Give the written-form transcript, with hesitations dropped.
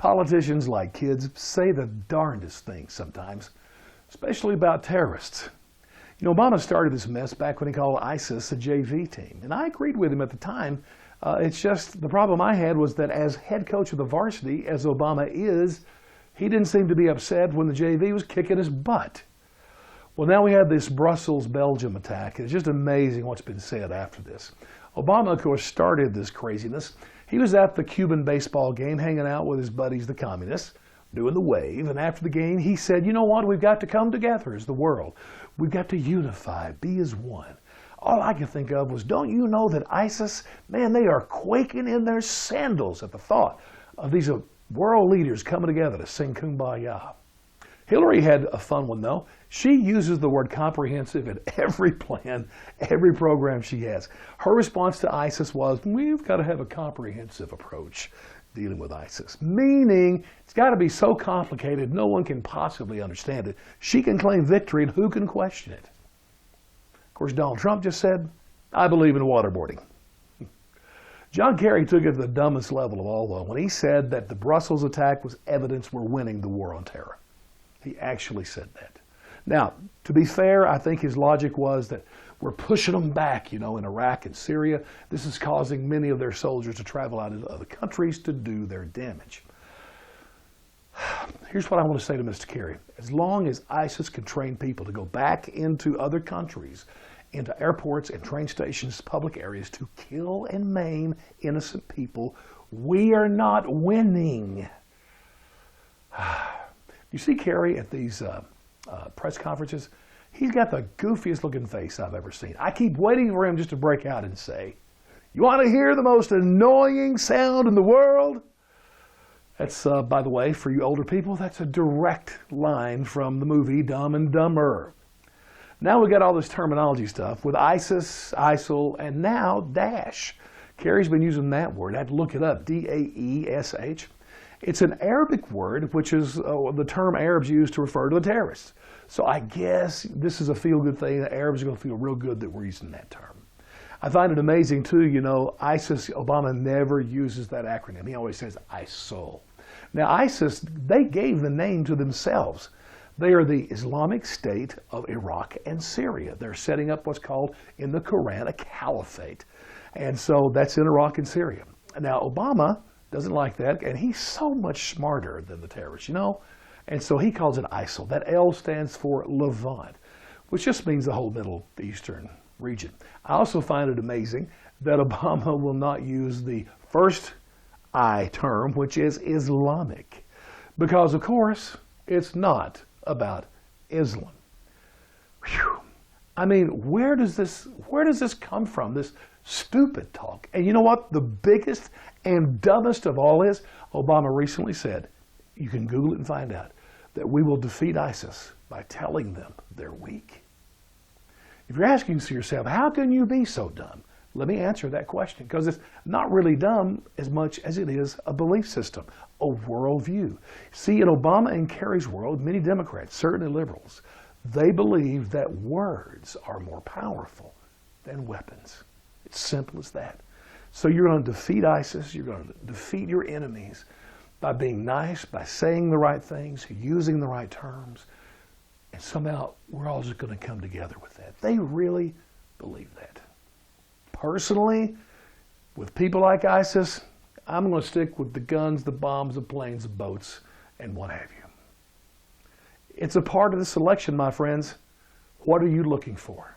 Politicians, like kids, say the darndest things sometimes, especially about terrorists. You know, Obama started this mess back when he called ISIS a JV team, and I agreed with him at the time. It's just the problem I had was that as head coach of the varsity, as Obama is, he didn't seem to be upset when the JV was kicking his butt. Well, now we have this Brussels-Belgium attack. It's just amazing what's been said after this. Obama, of course, started this craziness. He was at the Cuban baseball game hanging out with his buddies, the communists, doing the wave. And after the game, he said, you know what? We've got to come together as the world. We've got to unify, be as one. All I could think of was, don't you know that ISIS, man, they are quaking in their sandals at the thought of these world leaders coming together to sing Kumbaya. Hillary had a fun one, though. She uses the word comprehensive in every plan, every program she has. Her response to ISIS was, we've got to have a comprehensive approach dealing with ISIS, meaning it's got to be so complicated no one can possibly understand it. She can claim victory, and who can question it? Of course, Donald Trump just said, I believe in waterboarding. John Kerry took it to the dumbest level of all, though, when he said that the Brussels attack was evidence we're winning the war on terror. He actually said that. Now, to be fair, I think his logic was that we're pushing them back, in Iraq and Syria. This is causing many of their soldiers to travel out into other countries to do their damage. Here's what I want to say to Mr. Kerry. As long as ISIS can train people to go back into other countries, into airports and train stations, public areas, to kill and maim innocent people, we are not winning. You see Kerry at these press conferences? He's got the goofiest looking face I've ever seen. I keep waiting for him just to break out and say, you want to hear the most annoying sound in the world? That's, by the way, for you older people, that's a direct line from the movie Dumb and Dumber. Now we got all this terminology stuff with ISIS, ISIL, and now Daesh. Kerry's been using that word. I had to look it up, D-A-E-S-H. It's an Arabic word, which is the term Arabs use to refer to the terrorists. So I guess this is a feel-good thing. The Arabs are going to feel real good that we're using that term. I find it amazing, too, ISIS, Obama never uses that acronym. He always says ISIL. Now, ISIS, they gave the name to themselves. They are the Islamic State of Iraq and Syria. They're setting up what's called in the Quran a caliphate. And so that's in Iraq and Syria. Now, Obama doesn't like that, and he's so much smarter than the terrorists, And so he calls it ISIL. That L stands for Levant, which just means the whole Middle Eastern region. I also find it amazing that Obama will not use the first I term, which is Islamic, because, of course, it's not about Islam. Whew. I mean, where does this come from, this stupid talk? And you know what the biggest and dumbest of all is? Obama recently said, you can Google it and find out, that we will defeat ISIS by telling them they're weak. If you're asking yourself, how can you be so dumb? Let me answer that question, because it's not really dumb as much as it is a belief system, a worldview. See, in Obama and Kerry's world, many Democrats, certainly liberals, they believe that words are more powerful than weapons. It's simple as that. So you're going to defeat ISIS, you're going to defeat your enemies by being nice, by saying the right things, using the right terms, and somehow we're all just going to come together with that. They really believe that. Personally, with people like ISIS, I'm going to stick with the guns, the bombs, the planes, the boats, and what have you. It's a part of the selection, my friends. What are you looking for?